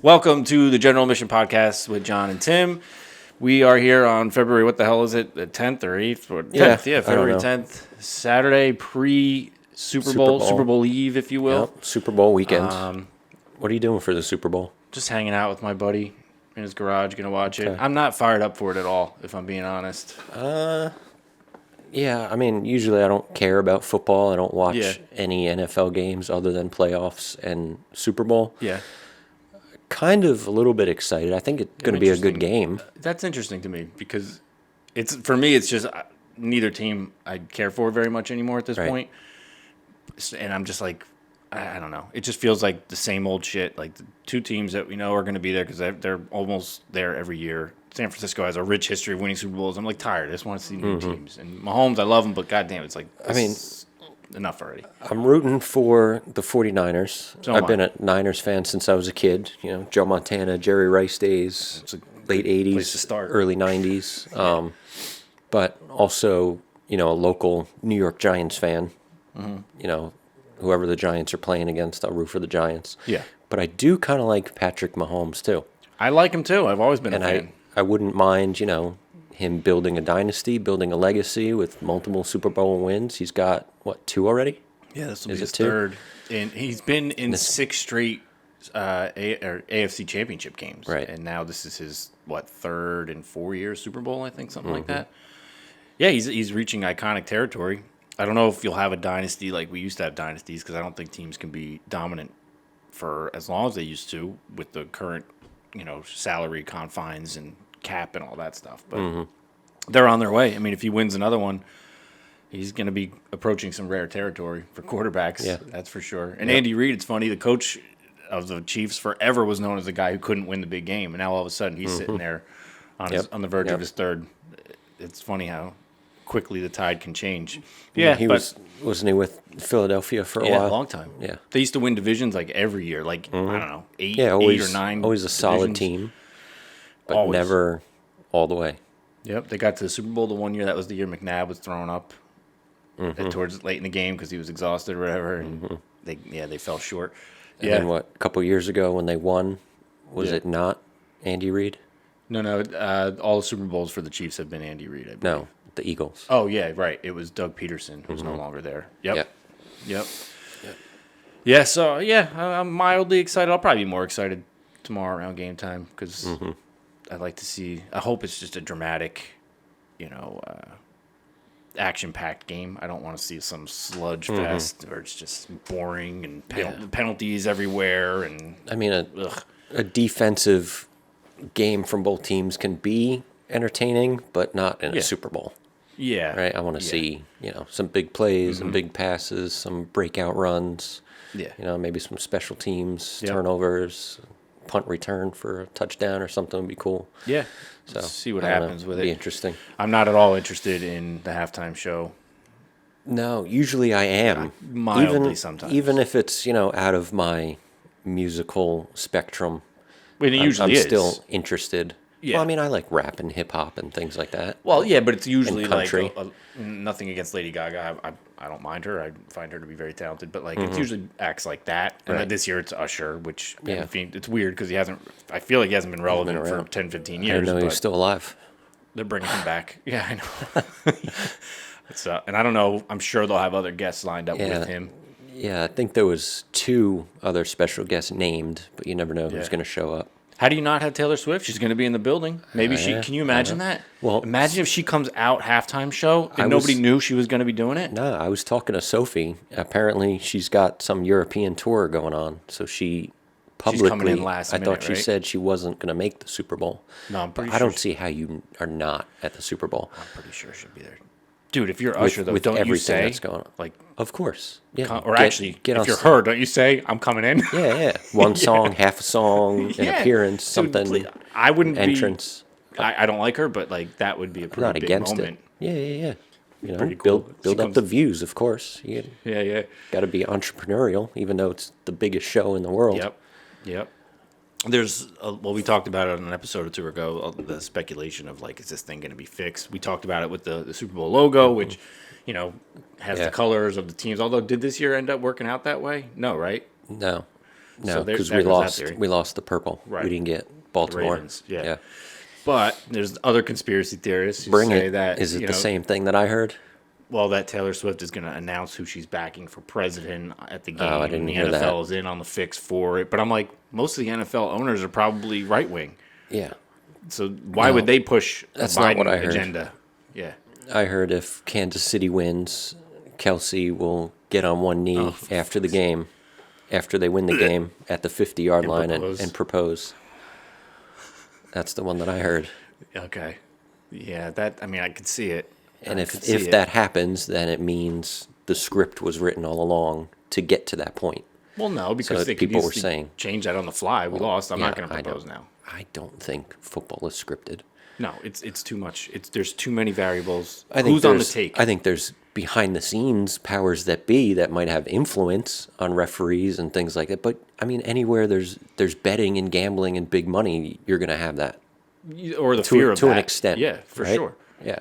Welcome to the General Mission Podcast with John and Tim. We are here on February, what the hell is it, the 10th or 8th? Or 10th, yeah, February 10th, Saturday, pre-Super Bowl, Super Bowl Eve, if you will. Yep, Super Bowl weekend. What are you doing for the Super Bowl? Just hanging out with my buddy in his garage, going to watch it. I'm not fired up for it at all, if I'm being honest. Yeah, I mean, usually I don't care about football. I don't watch any NFL games other than playoffs and Super Bowl. Yeah. Kind of a little bit excited. I think it's going to be a good game. That's interesting to me because for me, it's just neither team I care for very much anymore at this point. And I'm just like, I don't know. It just feels like the same old shit. Like the two teams that we know are going to be there because they're almost there every year. San Francisco has a rich history of winning Super Bowls. I'm like tired. I just want to see new teams. And Mahomes, I love him, but goddamn, it's like enough already. I'm rooting for the 49ers. So I've been a Niners fan since I was a kid. You know, Joe Montana, Jerry Rice days, It's a late place to 80s, start. early 90s. But also, you know, a local New York Giants fan. You know, whoever the Giants are playing against, I'll root for the Giants. Yeah. But I do kind of like Patrick Mahomes, too. I like him too. I've always been a And fan. I wouldn't mind, you know, him building a dynasty, building a legacy with multiple Super Bowl wins. He's got, what, 2 already? Yeah, this will be Is his it 2? third. And he's been in 6 straight AFC championship games. Right. And now this is his, 3rd in 4 years Super Bowl, I think, something like that. Yeah, he's reaching iconic territory. I don't know if you'll have a dynasty like we used to have dynasties because I don't think teams can be dominant for as long as they used to with the current, salary confines and cap and all that stuff. But they're on their way. I mean, if he wins another one, he's going to be approaching some rare territory for quarterbacks. Yeah. That's for sure. And Andy Reid, it's funny, the coach of the Chiefs forever was known as the guy who couldn't win the big game. And now all of a sudden he's sitting there on the verge of his third. It's funny how quickly the tide can change. Yeah, wasn't he with Philadelphia for a yeah, while? a long time. Yeah. They used to win divisions like every year, like I don't know, eight or nine. Always a solid divisions. team, but Always. never all the way. Yep, they got to the Super Bowl the one year. That was the year McNabb was thrown up towards late in the game because he was exhausted or whatever, and they fell short. And then a couple years ago when they won, was it not Andy Reid? No. All the Super Bowls for the Chiefs have been Andy Reid. I believe. No, the Eagles. Oh yeah, right. It was Doug Peterson who's no longer there. Yep. Yep. Yeah. So I'm mildly excited. I'll probably be more excited tomorrow around game time because I'd like to see. I hope it's just a dramatic, action-packed game. I don't want to see some sludge fest where it's just boring and penalties everywhere. And I mean, a defensive game from both teams can be entertaining, but not in a Super Bowl. Yeah. Right? I want to see, some big plays and big passes, some breakout runs. Yeah. Maybe some special teams, turnovers, punt return for a touchdown or something would be cool. Yeah. So see what happens with it. Be interesting. I'm not at all interested in the halftime show. No, usually I am. Mildly sometimes. Even if it's, out of my musical spectrum. I mean, it usually I'm is. still interested. Yeah. Well, I mean, I like rap and hip hop and things like that. Well, yeah, but it's usually And country. like nothing against Lady Gaga. I don't mind her. I find her to be very talented. But like, it usually acts like that. And Right. this year it's Usher, which it's weird because I feel like he hasn't been relevant for 10, 15 years. I didn't know he was but still alive. they're bringing him back. Yeah, I know. And I don't know. I'm sure they'll have other guests lined up with him. Yeah, I think there was 2 other special guests named, but you never know who's going to show up. How do you not have Taylor Swift? She's going to be in the building. Maybe can you imagine that? Well, imagine if she comes out halftime show and nobody knew she was going to be doing it. No, I was talking to Sophie. Apparently, she's got some European tour going on, so she publicly. She's coming in last I minute, thought she said she wasn't going to make the Super Bowl. No, I'm pretty I sure. don't see how you are not at the Super Bowl. I'm pretty sure she'll be there. Dude, if you're Usher, though, with don't you everything say, that's going on. like, Of course, yeah. if you're her, don't you say, I'm coming in? Yeah. One song, half a song, an appearance, Dude, something. please, I wouldn't entrance. I don't like her, but like that would be a pretty Not big against moment. it. Yeah. Pretty cool. Build up the views, of course. You Yeah. got to be entrepreneurial, even though it's the biggest show in the world. Yep. There's, we talked about it on an episode or 2 ago, the speculation of like, is this thing going to be fixed? We talked about it with the Super Bowl logo, which, has the colors of the teams. Although, did this year end up working out that way? No, right? No. No, So because there we goes that lost. theory. We lost the purple. Right. We didn't get Baltimore. Ravens, yeah. But there's other conspiracy theorists who Bring say it. that Is it the same thing that I heard? well, that Taylor Swift is going to announce who she's backing for president at the game. Oh, I didn't and the hear NFL that. is in on the fix for it. But I'm like, most of the NFL owners are probably right wing. Yeah. So why would they push a that's Biden not what I heard. agenda? Yeah. I heard if Kansas City wins, Kelsey will get on one knee after the game, after they win the game at the 50-yard line and propose. That's the one that I heard. Okay. Yeah, I could see it. And if that happens, then it means the script was written all along to get to that point. Well, no, because So they could people were easily saying- change that on the fly. We lost. I'm not Yeah, going to I propose know. now. I don't think football is scripted. No, it's too much. There's too many variables. I think Who's on the there's- take? I think there's behind the scenes powers that be that might have influence on referees and things like that. But I mean, anywhere there's betting and gambling and big money, you're going to have that Or the fear of to that. an extent. Yeah, for right? sure. Yeah.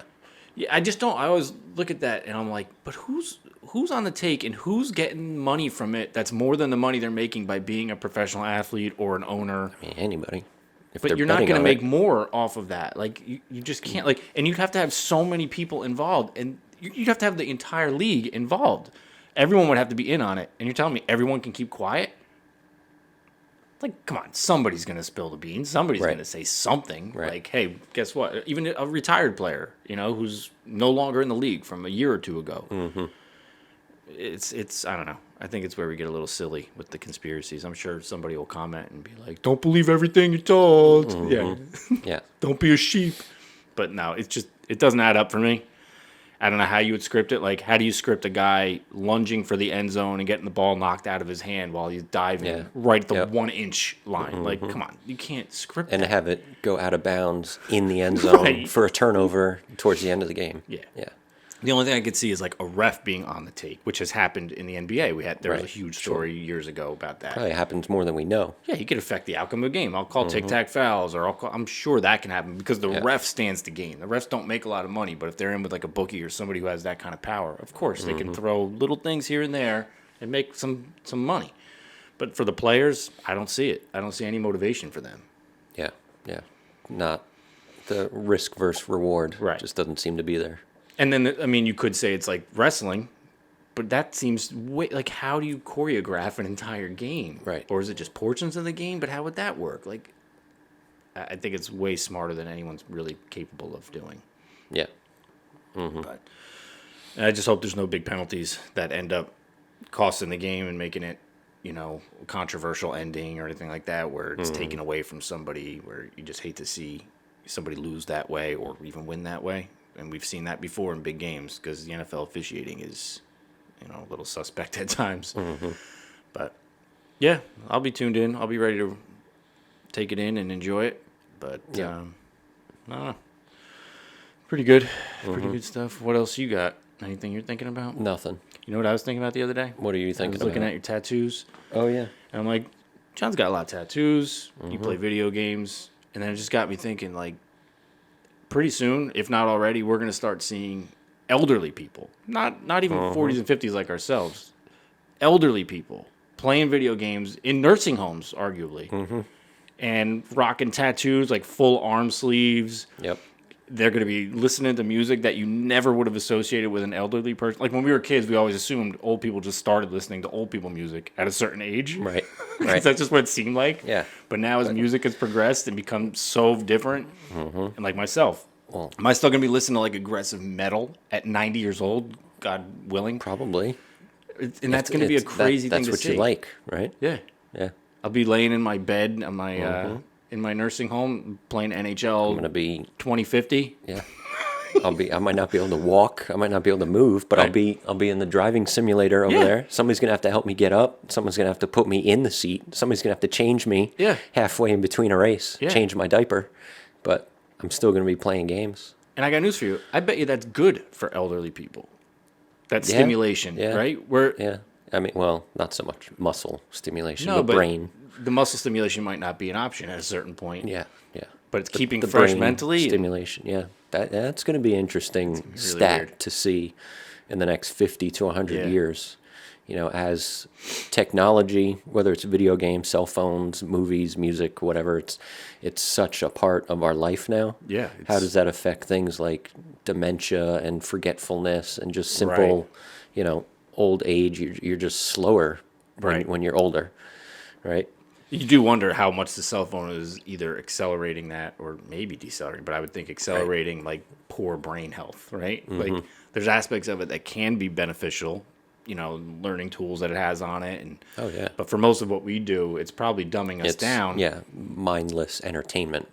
Yeah, I just don't. I always look at that and I'm like, but who's on the take and who's getting money from it? That's more than the money they're making by being a professional athlete or an owner. I mean, anybody. If But they're you're not betting going to on make it. more off of that. Like you just can't. Like, and you'd have to have so many people involved, and you'd have to have the entire league involved. Everyone would have to be in on it. And you're telling me everyone can keep quiet? Like, come on, somebody's going to spill the beans. Somebody's Right. going to say something. Right. Like, hey, guess what? Even a retired player, who's no longer in the league from a year or two ago. Mm-hmm. It's I don't know. I think it's where we get a little silly with the conspiracies. I'm sure somebody will comment and be like, "Don't believe everything you're told." Mm-hmm. Yeah, Yeah. don't be a sheep. But no, it doesn't add up for me. I don't know how you would script it. Like, how do you script a guy lunging for the end zone and getting the ball knocked out of his hand while he's diving Yeah. right at the Yep. 1-inch line? Like, come on, you can't script And that. have it go out of bounds in the end zone Right. for a turnover towards the end of the game. Yeah. Yeah. The only thing I could see is like a ref being on the take, which has happened in the NBA. There was a Right, huge story years ago about that. Probably happens more than we know. Yeah, he could affect the outcome of the game. I'll call tic-tac fouls, or I'm sure that can happen because the ref stands to gain. The refs don't make a lot of money, but if they're in with like a bookie or somebody who has that kind of power, of course they can throw little things here and there and make some money. But for the players, I don't see it. I don't see any motivation for them. Yeah. Yeah. Not the risk versus reward. Right. Just doesn't seem to be there. And then, I mean, you could say it's like wrestling, but that seems like, how do you choreograph an entire game? Right. Or is it just portions of the game? But how would that work? Like, I think it's way smarter than anyone's really capable of doing. Yeah. But and I just hope there's no big penalties that end up costing the game and making it, a controversial ending or anything like that, where it's taken away from somebody, where you just hate to see somebody lose that way or even win that way. And we've seen that before in big games because the NFL officiating is, a little suspect at times. But yeah, I'll be tuned in. I'll be ready to take it in and enjoy it. But I don't know. Pretty good. Pretty good stuff. What else you got? Anything you're thinking about? Nothing. You know what I was thinking about the other day? What are you I thinking was looking about? at your tattoos. Oh, yeah. And I'm like, John's got a lot of tattoos. You play video games. And then it just got me thinking, like, pretty soon, if not already, we're going to start seeing elderly people. Not even 40s and 50s like ourselves. Elderly people playing video games in nursing homes, arguably. And rocking tattoos, like full arm sleeves. Yep. They're going to be listening to music that you never would have associated with an elderly person. Like when we were kids, we always assumed old people just started listening to old people music at a certain age. Right. Right. That's just what it seemed like. Yeah. But now as music has progressed and become so different, and like myself, am I still going to be listening to like aggressive metal at 90 years old, God willing? Probably. And that's going to be a crazy thing to see. That's what you like, right? Yeah. Yeah. I'll be laying in my bed on my in my nursing home playing NHL I'm going to be 2050. Yeah. I might not be able to walk. I might not be able to move, but Right. I'll be in the driving simulator over Yeah. there. Somebody's gonna have to help me get up. Someone's gonna have to put me in the seat. Somebody's gonna have to change me Yeah. halfway in between a race, Yeah. change my diaper. But I'm still gonna be playing games. And I got news for you. I bet you that's good for elderly people. That Yeah. stimulation, Yeah. right? Where Yeah. I mean, well, not so much muscle stimulation, no, but but brain. the muscle stimulation might not be an option at a certain point. Yeah. Yeah. But it's keeping The fresh brain mentally. and- stimulation. Yeah. That's going to be an interesting stat weird. to see in the next 50 to 100 Yeah. years. as technology, whether it's video games, cell phones, movies, music, whatever, it's such a part of our life now. Yeah. How does that affect things like dementia and forgetfulness and just simple, old age? You're just slower when you're older, right? You do wonder how much the cell phone is either accelerating that or maybe decelerating, but I would think accelerating like poor brain health, right? Like there's aspects of it that can be beneficial, learning tools that it has on it. But for most of what we do, it's probably dumbing us down. Yeah, mindless entertainment.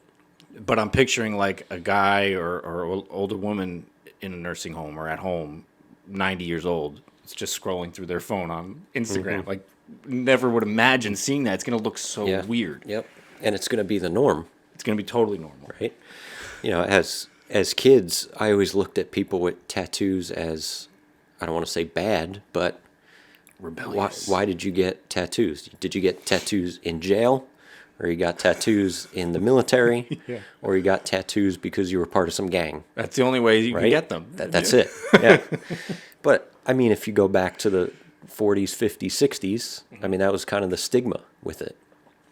But I'm picturing like a guy or older woman in a nursing home or at home, 90 years old, it's just scrolling through their phone on Instagram. Like, never would imagine seeing that. It's going to look so weird. Yep. And it's going to be the norm. It's going to be totally normal. Right? As kids, I always looked at people with tattoos as, I don't want to say bad, but rebellious. Why did you get tattoos? Did you get tattoos in jail? Or you got tattoos in the military? Or you got tattoos because you were part of some gang? That's the only way you can get them. That's it. Yeah. But, I mean, if you go back to the 40s, 50s, 60s, I mean, that was kind of the stigma with it.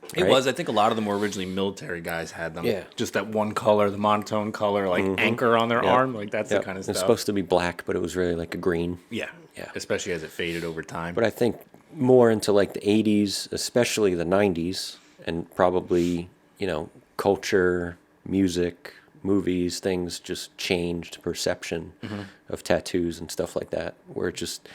Right? It was. I think a lot of them were originally military guys had them. Yeah. Just that one color, the monotone color, like anchor on their arm. Like, that's the kind of stuff. It's supposed to be black, but it was really like a green. Yeah. Especially as it faded over time. But I think more into like the 80s, especially the 90s, and probably, culture, music, movies, things just changed perception of tattoos and stuff like that, where it just,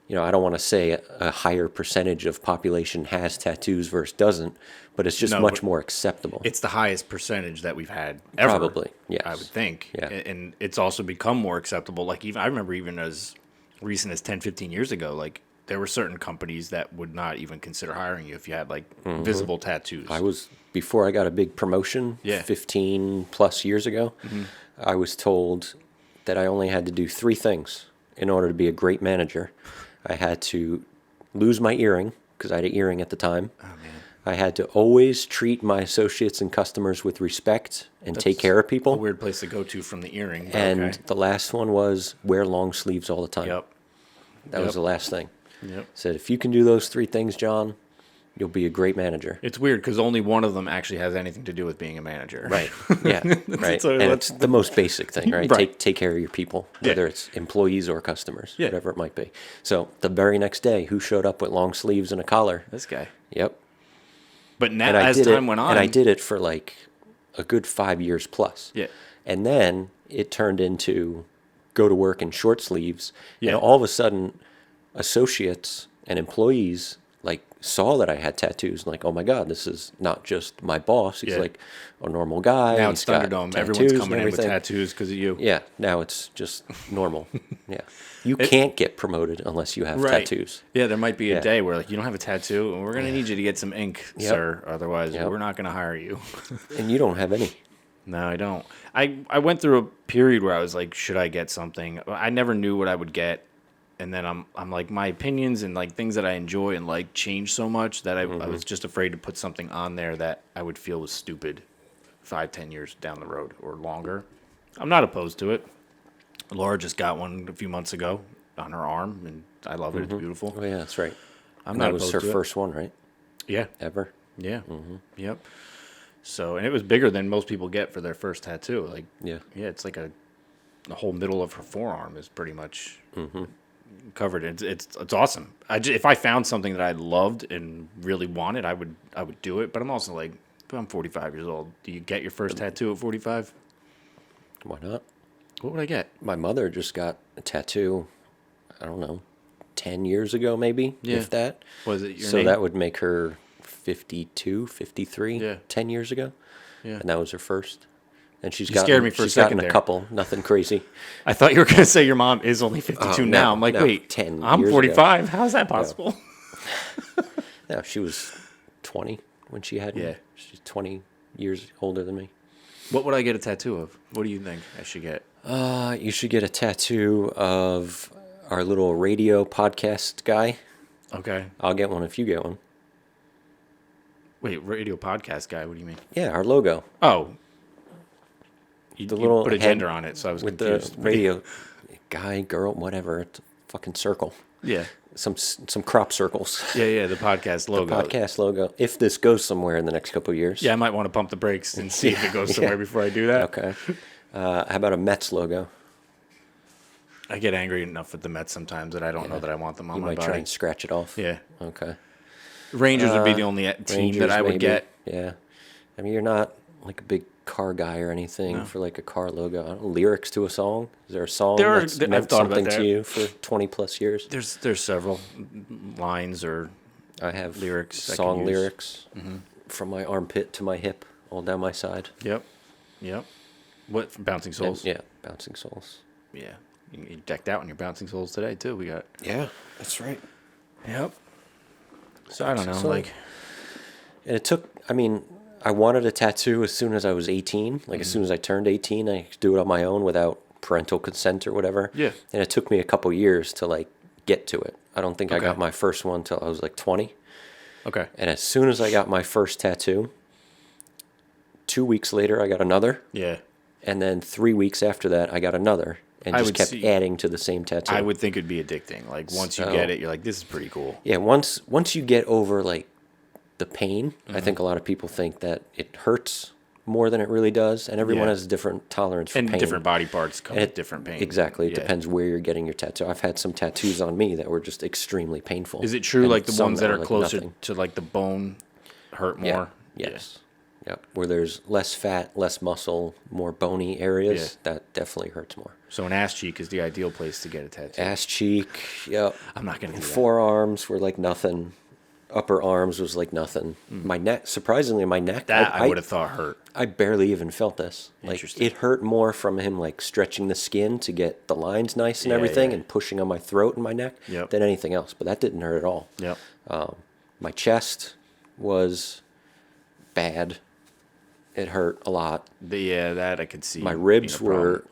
I don't want to say a higher percentage of population has tattoos versus doesn't, but it's just much more acceptable. It's the highest percentage that we've had ever. Probably, yes. I would think. Yeah. And it's also become more acceptable. Like, I remember even as recent as 10, 15 years ago, like, there were certain companies that would not even consider hiring you if you had, like, visible tattoos. Before I got a big promotion 15 plus years ago, I was told that I only had to do 3 things in order to be a great manager. I had to lose my earring, because I had an earring at the time. Oh, man. I had to always treat my associates and customers with respect and take care of people. A weird place to go to from the earring. And the last one was wear long sleeves all the time. Yep. That was the last thing. Yep. Said, if you can do those 3 things, John, you'll be a great manager. It's weird because only one of them actually has anything to do with being a manager. Right. Yeah. Right. And it's the most basic thing, right? Take care of your people, whether it's employees or customers, whatever it might be. So the very next day, who showed up with long sleeves and a collar? This guy. Yep. But now, as time went on, and I did it for like a good 5 years plus. Yeah. And then it turned into go to work in short sleeves. Yeah. And all of a sudden, associates and employees like saw that I had tattoos, and like, oh my God, this is not just my boss. He's like a normal guy. Now it's Thunderdome. Everyone's coming in with tattoos because of you. Yeah, now it's just normal. Yeah. You can't get promoted unless you have tattoos. Yeah, there might be a day where like you don't have a tattoo, and we're going to need you to get some ink, sir. Otherwise, we're not going to hire you. And you don't have any. No, I don't. I went through a period where I was like, should I get something? I never knew what I would get. And then I'm like, my opinions and like things that I enjoy and like change so much that I was just afraid to put something on there that I would feel was stupid 5-10 years down the road or longer. I'm not opposed to it. Laura just got one a few months ago on her arm, and I love it. It's beautiful. Oh yeah, that's right. That was her first one, right? Yeah. Ever? Yeah. Yep. So, and it was bigger than most people get for their first tattoo. Like, yeah, it's like the whole middle of her forearm is pretty much covered. It's awesome. If I found something that I loved and really wanted, I would do it. But I'm also like, I'm 45 years old. Do you get your first tattoo at 45? Why not? What would I get? My mother just got a tattoo, I don't know, 10 years ago maybe, if that. Was it your So name? that would make her 52, 53, 10 years ago. Yeah. And that was her first. And she's scared me for a second gotten a couple, nothing crazy. I thought you were going to say your mom is only 52 now. I'm like, wait, 10 I'm years 45. ago. How is that possible? No, she was 20 when she had me. She's 20 years older than me. What would I get a tattoo of? What do you think I should get? You should get a tattoo of our little radio podcast guy. Okay. I'll get one if you get one. Wait, radio podcast guy? What do you mean? Yeah, our logo. Oh. You little put a gender on it, so I was with confused. the radio guy, girl, whatever. It's a fucking circle. Yeah. Some crop circles. Yeah, the podcast logo. Podcast logo. If this goes somewhere in the next couple of years. Yeah, I might want to pump the brakes and see if it goes somewhere before I do that. Okay. How about a Mets logo? I get angry enough with the Mets sometimes that I don't know that I want them on You my might body. try and scratch it off. Yeah. Okay. Rangers would be the only team Rangers, that I would maybe. get. Yeah. I mean, you're not like a big car guy or anything for like a car logo. I don't know, lyrics to a song? Is there a song that's I've meant thought about something to that. you for 20 plus years? There's several lines or I have lyrics I song could use. lyrics from my armpit to my hip, all down my side. Yep. What from Bouncing Souls? Yeah, Bouncing Souls. Yeah. You decked out in your Bouncing Souls today too. We got. Yeah, that's right. Yep. So I don't know, So- like. And it took, I mean, I wanted a tattoo as soon as I was 18. Like, as soon as I turned 18, I could do it on my own without parental consent or whatever. Yeah. And it took me a couple years to, like, get to it. I don't think I Okay. got my first one till I was, like, 20. Okay. And as soon as I got my first tattoo, 2 weeks later, I got another. Yeah. And then 3 weeks after that, I got another. And I just would kept see- adding to the same tattoo. I would think it'd be addicting. Like once you So- get it, you're like, this is pretty cool. Yeah, once you get over, like, the pain, I think a lot of people think that it hurts more than it really does, and everyone Yeah. has a different tolerance for And pain. different body parts come And with different pain. Exactly. It Yeah. depends where you're getting your tattoo. I've had some tattoos on me that were just extremely painful. Is it true and like the some ones that were, are like, closer nothing. to like the bone hurt Yeah. more? Yes. Yep. Where there's less fat, less muscle, more bony areas, that definitely hurts more. So an ass cheek is the ideal place to get a tattoo. Ass cheek, yep. I'm not gonna do that. Forearms were like nothing. Upper arms was like nothing. My neck, surprisingly, my neck. That I would have thought hurt. I barely even felt this. Like, Interesting. it hurt more from him like stretching the skin to get the lines nice and Yeah, everything, yeah. and pushing on my throat and my neck Yep. than anything else. But that didn't hurt at all. Yep. My chest was bad. It hurt a lot. Yeah, that I could see. My being ribs a problem. were,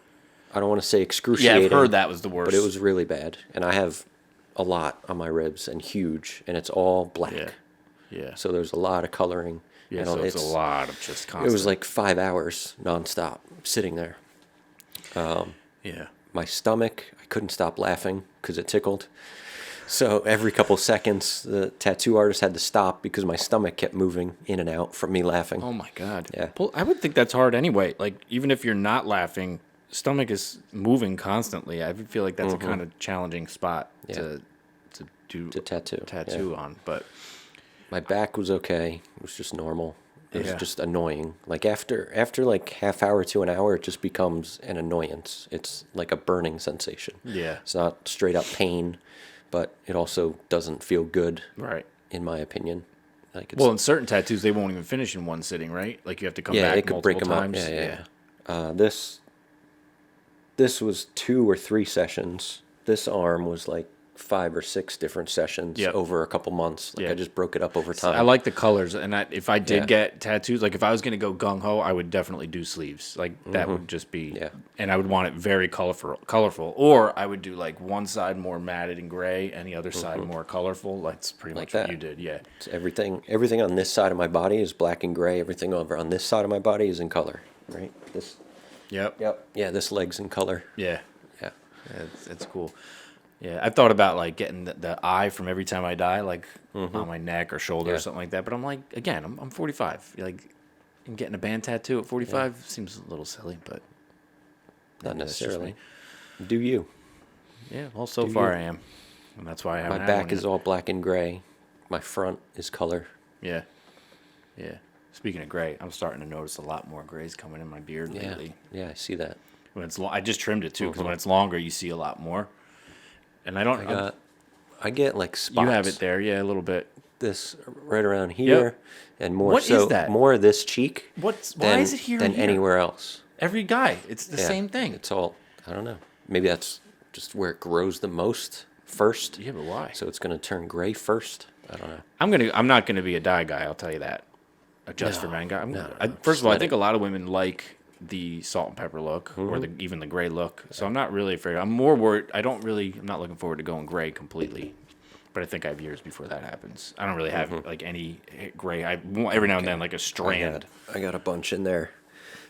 I don't want to say Yeah, excruciating. I've heard that was the worst. But it was really bad. And I have a lot on my ribs and huge, and it's all black. Yeah. Yeah. So there's a lot of coloring. Yeah, and so it's a lot of just constant. It was like 5 hours nonstop sitting there. Yeah. My stomach, I couldn't stop laughing because it tickled. So every couple seconds, the tattoo artist had to stop because my stomach kept moving in and out from me laughing. Oh my god. Yeah. I would think that's hard anyway. Like even if you're not laughing, stomach is moving constantly. I would feel like that's a kind of challenging spot to do To tattoo on. But My back was okay. It was just normal. It Yeah. was just annoying. Like after like half hour to an hour, it just becomes an annoyance. It's like a burning sensation. Yeah. It's not straight up pain, but it also doesn't feel good, right. in my opinion. Like it's, Well, in certain tattoos, they won't even finish in one sitting, right? Like you have to come yeah, back it could break multiple them times. up. Yeah. This was 2 or 3 sessions. This arm was like 5 or 6 different sessions Yep. over a couple months. Like Yeah. I just broke it up over time. I like the colors, and if I did Yeah. get tattoos, like if I was gonna go gung ho, I would definitely do sleeves. Like that would just be, Yeah. And I would want it very colorful, or I would do like one side more matted and gray, and the other side more colorful. That's pretty Like much what that. you did, yeah. It's everything on this side of my body is black and gray. Everything over on this side of my body is in color. Right? This. Yep. Yeah, this leg's in color. Yeah. Yeah. It's cool. Yeah, I've thought about like getting the eye from Every Time I Die, like on my neck or shoulder or Yeah. something like that. But I'm like, again, I'm 45. Like, and getting a band tattoo at 45 seems a little silly, but Not maybe that's just necessarily. Do you? yeah. Well, so Do far you? I am, and that's why I My haven't. had back one is yet. all black and gray. My front is color. Yeah, yeah. Speaking of gray, I'm starting to notice a lot more grays coming in my beard Yeah. lately. Yeah, I see that. When it's I just trimmed it too because when it's longer, you see a lot more. And I don't. I get like spots. you have it there, yeah, a little bit. This right around here, and more What is so that? more of this cheek. Why than, is it here than and here? anywhere else? Every guy, it's the Yeah, same thing. It's all I don't know. Maybe that's just where it grows the most first. Yeah, but why? So it's gonna turn gray first. I don't know. I'm not gonna be a dye guy. I'll tell you that. A just for men guy. First of all, I let think it- a lot of women like the salt and pepper look or even the gray look. So I'm not really afraid. I'm more worried. I'm not looking forward to going gray completely. But I think I have years before that happens. I don't really have like any gray. Every now and then like a strand. I got a bunch in there.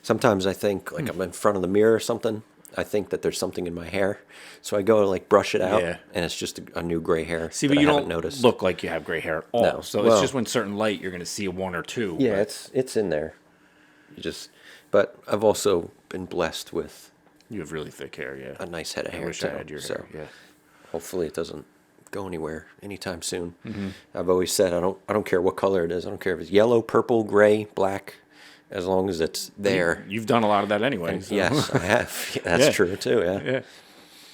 Sometimes I think like I'm in front of the mirror or something, I think that there's something in my hair, so I go to like brush it out, Yeah. and it's just a new gray hair. See, that but I you haven't don't noticed. look like you have gray hair at all. No. So Well, it's just when certain light you're going to see a one or two. Yeah, but it's in there. But I've also been blessed with you have really thick hair, yeah. a nice head of I hair wish too. I had your so hair, yeah. hopefully it doesn't go anywhere anytime soon. Mm-hmm. I've always said I don't care what color it is. I don't care if it's yellow, purple, gray, black, as long as it's there. You've done a lot of that anyway. So. Yes, I have. That's Yeah. true too. Yeah. Yeah.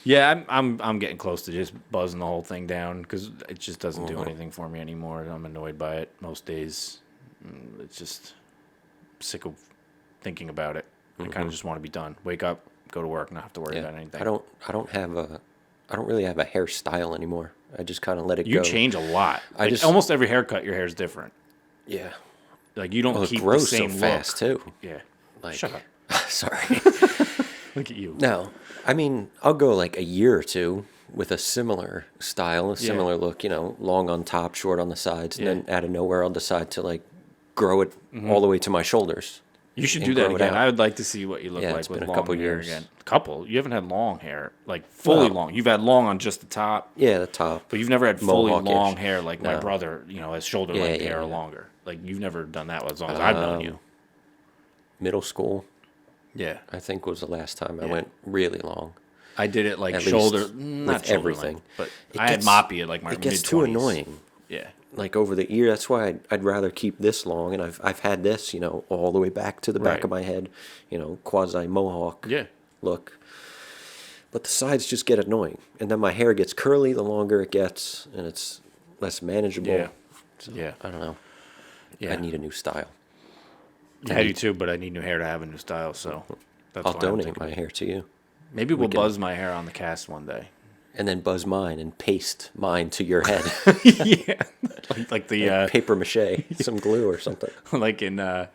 Yeah, I'm getting close to just buzzing the whole thing down because it just doesn't do anything for me anymore. I'm annoyed by it most days. It's just sick of thinking about it. I kind of just want to be done. Wake up, go to work, not have to worry about anything. I don't really have a hairstyle anymore. I just kind of let it go. You change a lot. Like, almost every haircut, your hair's different. Yeah. Like you don't Well, keep it the grows same so fast look. too. Yeah. Like, Shut up. Sorry. Look at you. No, I mean I'll go like a year or two with a similar style, a similar look. You know, long on top, short on the sides, and then out of nowhere I'll decide to like grow it all the way to my shoulders. You should and do that grow it again. out. I would like to see what you look Yeah, like it's with been a long couple hair years. again. Couple? You haven't had long hair, like fully Well- long. You've had long on just the top, Yeah, the top. but you've never had fully Mohawk-ish. long hair like my No. brother. You know, has shoulder length yeah, hair or yeah. longer. Like you've never done that as long as I've known you. Middle school, Yeah, I think, was the last time I went really long. I did it like At shoulder, least not with shoulder everything. length, but It I had gets- moppy at like my It mid gets too 20s. annoying. Yeah, Like over the ear, that's why I'd rather keep this long, and I've had this, you know, all the way back to the back Right. of my head, you know, quasi mohawk yeah. look. But the sides just get annoying, and then my hair gets curly the longer it gets, and it's less manageable. Yeah. So, Yeah. I don't know. Yeah, I need a new style. I do too, but I need new hair to have a new style. So that's I'll why I'm donate thinking my hair to you, maybe we'll can- buzz my hair on the cast one day. and then buzz mine and paste mine to your head. Yeah, like the Paper mache, some glue or something. like in the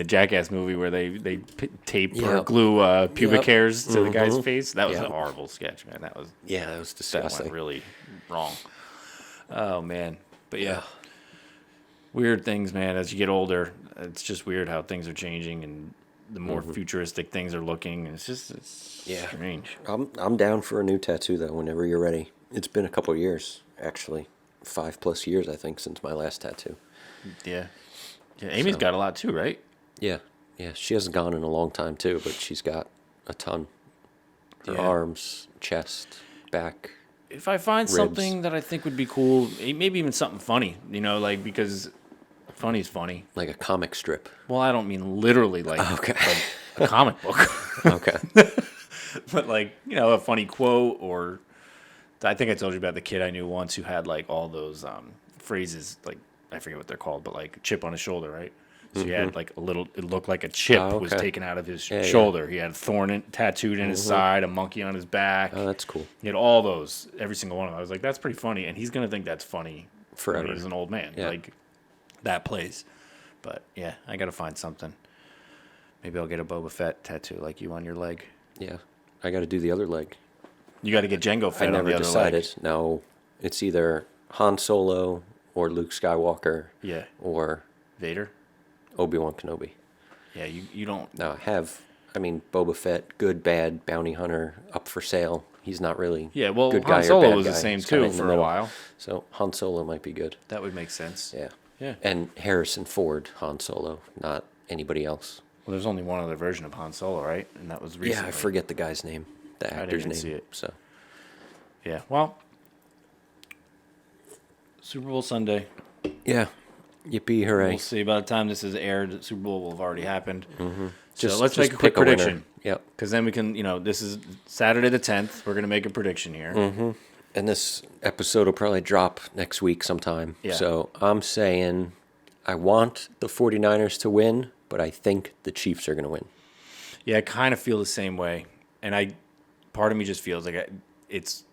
Jackass movie where they tape or Yep. glue pubic Yep. hairs to the guy's face. That was Yep. a horrible sketch, man. That was Yeah, that was that disgusting. went really wrong. Oh man, but yeah, weird things, man. As you get older, it's just weird how things are changing and the more futuristic things are looking. It's Yeah. strange. I'm down for a new tattoo though. Whenever you're ready. It's been a couple years, actually, 5+ years I think since my last tattoo. Yeah, yeah. Amy's got a lot too, right? Yeah, yeah. She hasn't gone in a long time too, but she's got a ton. Her Yeah. arms, chest, back. If I find Ribs. something that I think would be cool, maybe even something funny, you know, like because funny's funny. Like a comic strip. Well, I don't mean literally like Okay. a comic book, Okay. but like, you know, a funny quote or I think I told you about the kid I knew once who had like all those phrases, like I forget what they're called, but like chip on his shoulder, right? So he had like a little, it looked like a chip Oh, was okay. taken out of his Yeah, yeah. shoulder. He had a thorn tattooed in his side, a monkey on his back. Oh, that's cool. He had all those, every single one of them. I was like, that's pretty funny. And he's going to think that's funny Forever. when he's an old man. Yeah. Like, that plays. But, yeah, I got to find something. Maybe I'll get a Boba Fett tattoo like you on your leg. Yeah. I got to do the other leg. You got to get Jango I Fett on never the other decided. leg. No, it's either Han Solo or Luke Skywalker Yeah. or Vader? Obi-Wan Kenobi. Yeah, you don't. Now, I mean, Boba Fett, good, bad, bounty hunter, up for sale. He's not really Yeah, well, good Han guy or Solo bad was the guy. same He's kinda too in the for a middle. while. So Han Solo might be good. That would make sense. Yeah. Yeah. And Harrison Ford, Han Solo, not anybody else. Well, there's only one other version of Han Solo, right? And that was recently. Yeah, I forget the guy's name, the actor's even name. see it. So Yeah, well, Super Bowl Sunday. yeah, yippee hooray! We'll see. By the time this is aired, the Super Bowl will have already happened. Mm-hmm. So let's Just make a quick pick winner. prediction. Yep. Because then we can, this is Saturday the 10th. We're going to make a prediction here. And this episode will probably drop next week sometime. Yeah. So I'm saying I want the 49ers to win, but I think the Chiefs are going to win. Yeah, I kind of feel the same way. And part of me just feels like it's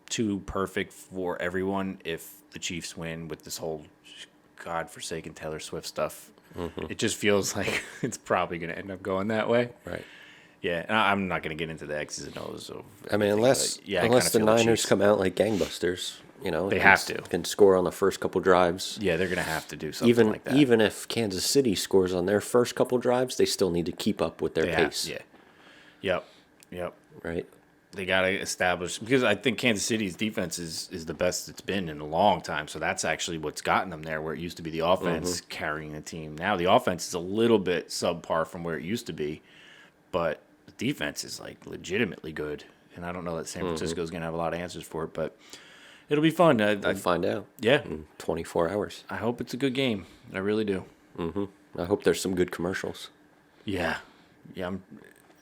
too perfect for everyone if the Chiefs win with this whole godforsaken Taylor Swift stuff. It just feels like it's probably going to end up going that way. Right. Yeah, and I'm not going to get into the X's and O's of. I mean, unless I kinda the feel Niners Chiefs. come out like gangbusters, They have to. can score on the first couple drives. Yeah, they're going to have to do something like that. Even if Kansas City scores on their first couple drives, they still need to keep up with their They have- pace. yeah. Yep. Yep. right? They got to establish, because I think Kansas City's defense is the best it's been in a long time. So that's actually what's gotten them there, where it used to be the offense carrying the team. Now the offense is a little bit subpar from where it used to be, but the defense is like legitimately good. And I don't know that San Francisco is going to have a lot of answers for it, but it'll be fun. We'll find out. Yeah. In 24 hours. I hope it's a good game. I really do. I hope there's some good commercials. Yeah. Yeah,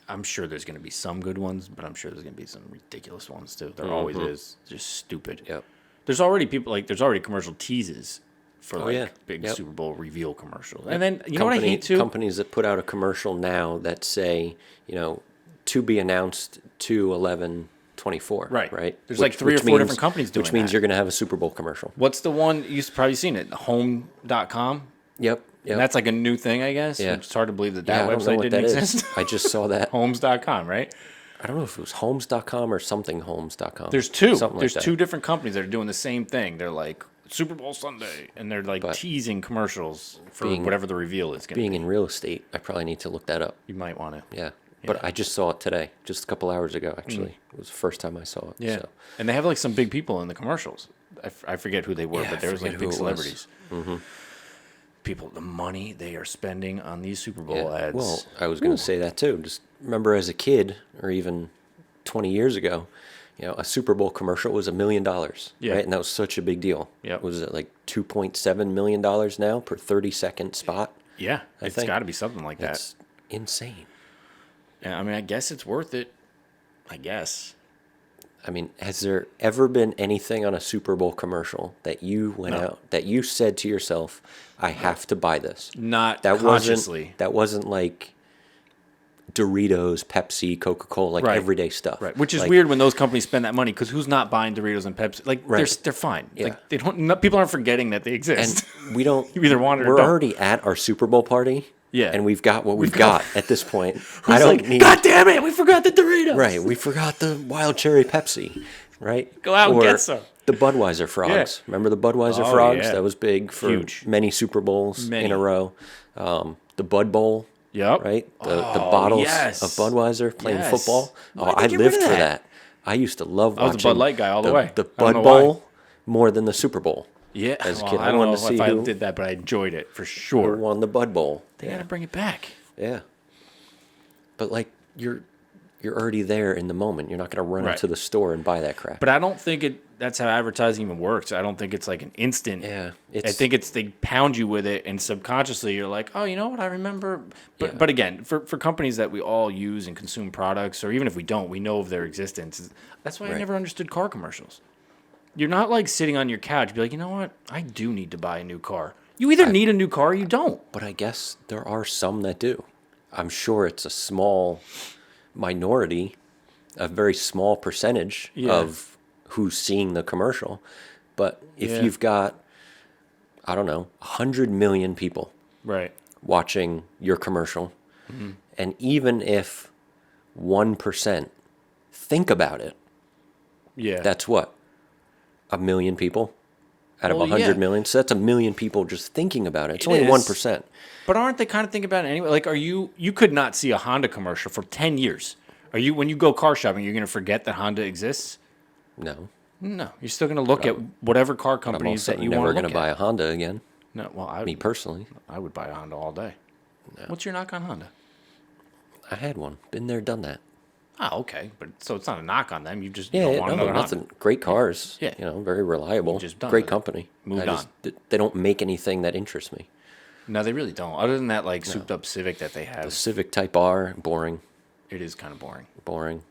I'm sure there's going to be some good ones, but I'm sure there's going to be some ridiculous ones too. There always is. Just stupid. Yep. There's already there's already commercial teases for big Yep. Super Bowl reveal commercials. And then know what I hate too? Companies that put out a commercial now that say, to be announced 2/11/24. Right. There's like 3 or 4 different companies doing Which means that. you're going to have a Super Bowl commercial. What's the one you've probably seen it? Home.com. Yep. And that's like a new thing, I guess. Yeah. It's hard to believe that I don't know website what didn't that exist. is. I just saw that. Homes.com, right? I don't know if it was homes.com or something homes.com. There's two. Something There's like that. 2 different companies that are doing the same thing. They're like Super Bowl Sunday, and they're like teasing commercials for whatever the reveal is going to be. Being in real estate, I probably need to look that up. You might want to. Yeah. But I just saw it today, just a couple hours ago, actually. It was the first time I saw it. Yeah. So. And they have like some big people in the commercials. I forget who they were, but there was like big celebrities. People, the money they are spending on these Super Bowl ads. Well, I was going to say that too. Just remember as a kid, or even 20 years ago, a Super Bowl commercial was $1 million, Yeah. right? And that was such a big deal. Yep. Was it like $2.7 million now per 30-second spot? Yeah, it's think got to be something like that. That's insane. And I mean, I guess it's worth it. I guess. I mean, has there ever been anything on a Super Bowl commercial that you went out, that you said to yourself, I have to buy this? Not that consciously. That wasn't like Doritos, Pepsi, Coca-Cola, like everyday stuff. Right. Which is weird when those companies spend that money, because who's not buying Doritos and Pepsi? Like, they're fine. Yeah. Like, they don't. People aren't forgetting that they exist. And we don't. You either want it or we're don't. already at our Super Bowl party. Yeah. And we've got what we've got at this point. I don't need. God damn it! We forgot the Doritos. Right. We forgot the wild cherry Pepsi. Right. Go out and get some. The Budweiser frogs. Yeah. Remember the Budweiser Oh, frogs? yeah. That was big for Huge. many Super Bowls in a row. The Bud Bowl. Yep. Right. The bottles of Budweiser playing football. Oh, I lived for that. I used to love watching. I was a Bud Light guy all the way. The Bud Bowl more than the Super Bowl. Yeah, as a kid, I don't know if I who did that, but I enjoyed it for sure. won the Bud Bowl. They got to bring it back. Yeah. But like you're already there in the moment. You're not going to run into the store and buy that crap. But I don't think that's how advertising even works. I don't think it's like an instant. Yeah. I think they pound you with it, and subconsciously you're like, oh, you know what? I remember. But again, for companies that we all use and consume products, or even if we don't, we know of their existence. That's why I never understood car commercials. You're not like sitting on your couch, be like, you know what? I do need to buy a new car. You either need a new car or you don't. But I guess there are some that do. I'm sure it's a small minority, a very small percentage of who's seeing the commercial. But if you've got, I don't know, 100 million people watching your commercial, and even if 1% think about it, that's what? 1 million people out of 100 million? So that's 1 million people just thinking about it. It's only 1%. But aren't they kind of thinking about it anyway? Like, you could not see a Honda commercial for 10 years. When you go car shopping, you're going to forget that Honda exists? No. No. You're still going to look at whatever car companies that you want to look at. I'm never going to buy a Honda again. No, well, me personally. I would buy a Honda all day. No. What's your knock on Honda? I had one. Been there, done that. Oh, okay. But so it's not a knock on them. You just don't want another nothing. Honda. Great cars. Yeah. Very reliable. Great company. Moved on. They don't make anything that interests me. No, they really don't. Other than that, like, souped-up Civic that they have. The Civic Type R, boring. It is kind of boring. Boring.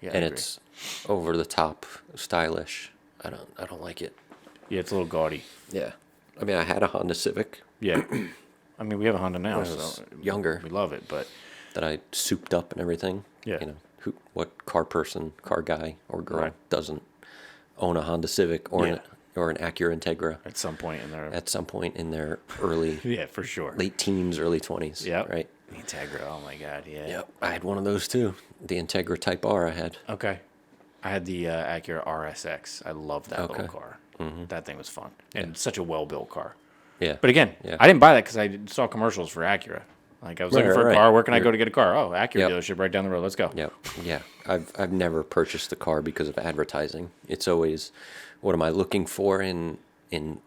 Yeah, and it's over the top, stylish. I don't like it. Yeah, it's a little gaudy. Yeah. I mean, I had a Honda Civic. Yeah. I mean, we have a Honda now, so younger. We love it, but that I souped up and everything. Yeah. What car guy or girl doesn't own a Honda Civic or an Acura Integra at some point in their early for sure, late teens, early 20s. Yeah, right. The Integra, oh my god, yeah. Yep, I had one of those too. The Integra Type R I had. Okay, I had the Acura RSX. I loved that little car. Mm-hmm. That thing was fun and such a well-built car. Yeah, but again, I didn't buy that because I saw commercials for Acura. Like I was looking for a car. Where can I go to get a car? Oh, Acura Yep. dealership right down the road. Let's go. Yep. Yeah. I've never purchased a car because of advertising. It's always, what am I looking for in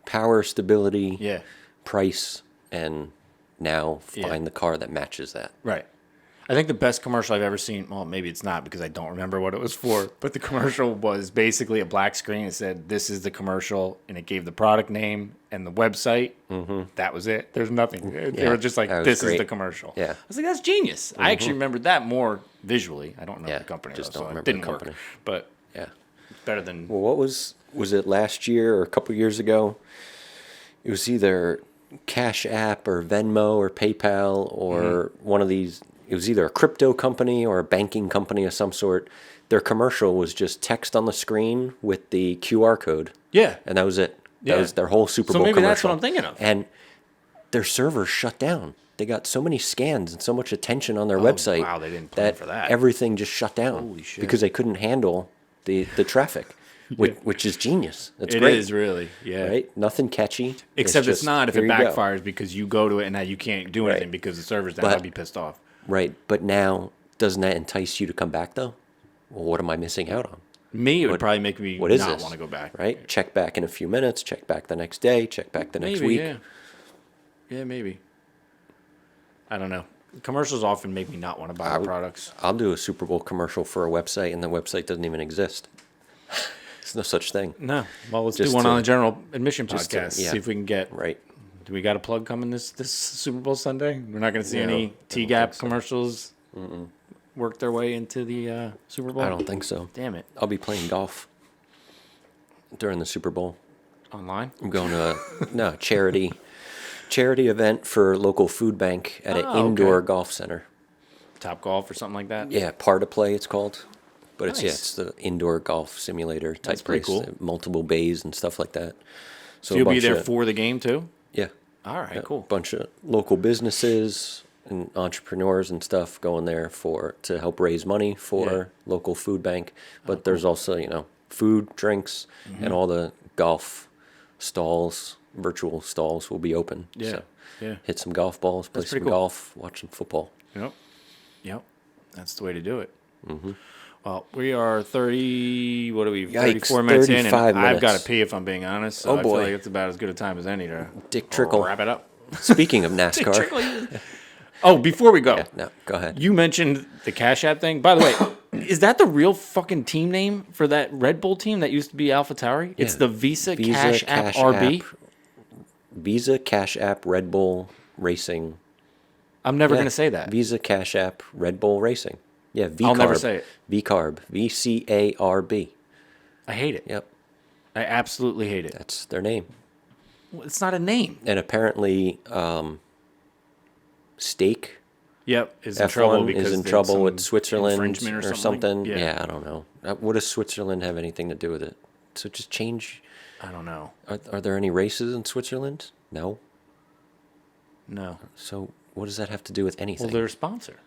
power, stability, Yeah. price, and now find the car that matches that. Right. I think the best commercial I've ever seen, well, maybe it's not because I don't remember what it was for, but the commercial was basically a black screen. It said, this is the commercial, and it gave the product name and the website. Mm-hmm. That was it. There's nothing. They were just like, this is the commercial. Yeah. I was like, that's genius. I actually remembered that more visually. I don't remember the company. Just though, don't so remember it didn't the company. work. But Yeah. better than... Well, what was it last year or a couple years ago? It was either Cash App or Venmo or PayPal or one of these. It was either a crypto company or a banking company of some sort. Their commercial was just text on the screen with the QR code. Yeah. And that was it. That Yeah. was their whole Super Bowl So maybe commercial. that's what I'm thinking of. And their servers shut down. They got so many scans and so much attention on their website. Wow, they didn't plan for that. Everything just shut down. Holy shit. Because they couldn't handle the traffic, which is genius. That's It great. is really, yeah. Right? Nothing catchy. Except it's just, not if it here you go. backfires because you go to it and now you can't do anything because the server's down. But- I'd be pissed off. Right. But now, doesn't that entice you to come back, though? Well, what am I missing out on? Me, it would probably make me What is not this? want to go back. Right? Check back in a few minutes, check back the next day, check back the next week. Yeah. Yeah, maybe. I don't know. Commercials often make me not want to buy the products. I'll do a Super Bowl commercial for a website, and the website doesn't even exist. There's no such thing. No. Well, let's Just do one to- on the general admission just to- podcast. yeah. See if we can get. Right. Do we got a plug coming this Super Bowl Sunday? We're not going to see No, I any don't TGAP think so. commercials work their way into the Super Bowl? I don't think so. Damn it. I'll be playing golf during the Super Bowl. Online? I'm going to a charity event for local food bank at an indoor golf center. Top Golf or something like that? Yeah, Par to Play it's called. But Nice. it's the indoor golf simulator type That's pretty place. cool. Multiple bays and stuff like that. So a you'll be bunch there of- for the game too? Yeah. All right, A cool. bunch of local businesses and entrepreneurs and stuff going there to help raise money for local food bank. But there's also, food, drinks, and all the golf stalls, virtual stalls will be open. Yeah, So yeah. hit some golf balls, play That's some pretty cool. golf, watch some football. Yep. That's the way to do it. Mm-hmm. Well, we are 30, what are we, 34 Yikes, minutes in, and 35 I've got to minutes. pee if I'm being honest, so Oh, I feel boy. like it's about as good a time as any to Dick Trickle. wrap it up. Speaking of NASCAR. Oh, before we go, No, go ahead. you mentioned the Cash App thing. By the way, is that the real fucking team name for that Red Bull team that used to be AlphaTauri? It's Yeah. the Visa Cash App RB? Visa Cash App Red Bull Racing. I'm never Yeah. going to say that. Visa Cash App Red Bull Racing. Yeah, VCARB. I'll never say it. VCARB. VCARB. I hate it. Yep, I absolutely hate it. that's their name. It's not a name. And apparently, Stake Yep, is in trouble F1 because is in there's trouble some with Switzerland infringement or or something. like- Yeah, I don't know. What does Switzerland have anything to do with it? So just change. I don't know. Are there any races in Switzerland? No. No. So what does that have to do with anything? Well, they're a sponsor.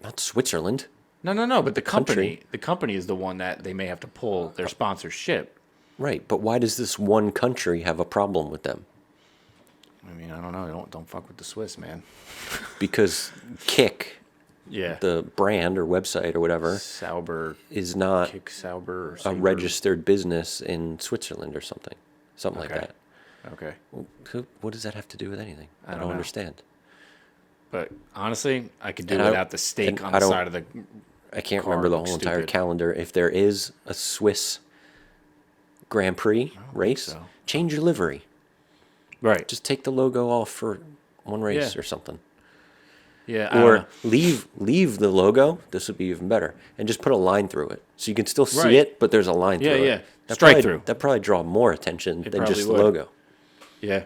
Not Switzerland. No. But the Country. company is the one that they may have to pull their sponsorship. Right, but why does this one country have a problem with them? I mean, I don't know. Don't fuck with the Swiss, man. Because Kick, Yeah. the brand or website or whatever, Sauber, is not Kick Sauber, or a Saber. registered business in Switzerland or something like Okay. that. Okay. What does that have to do with anything? I don't don't know. understand. But honestly, I could do And I- without the stake and on I the don't- side of the. I can't Car remember the looks whole entire stupid. calendar. If there is a Swiss Grand Prix race, so. change your livery. Right. Just take the logo off for one race Yeah. or something. Yeah. I don't Or know. leave the logo. This would be even better, and just put a line through it, so you can still see Right. it, but there's a line Yeah, through it. yeah. That Strike probably- through. That probably draw more attention than probably just the would. logo. Yeah.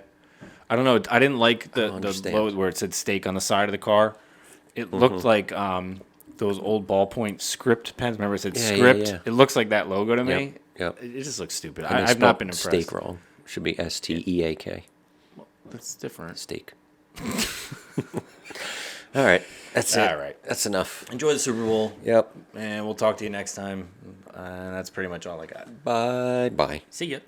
I don't know. I didn't like the understand. logo where it said stake on the side of the car. It looked like those old ballpoint script pens. Remember it said Yeah, yeah, script? yeah. It looks like that logo to me. Yep. It just looks stupid. And they I've not spelled been impressed. Steak wrong. Should be STEAK. That's different. Steak. All right. That's it. All right. That's enough. Enjoy the Super Bowl, Yep. and we'll talk to you next time. And that's pretty much all I got. Bye. Bye. See ya.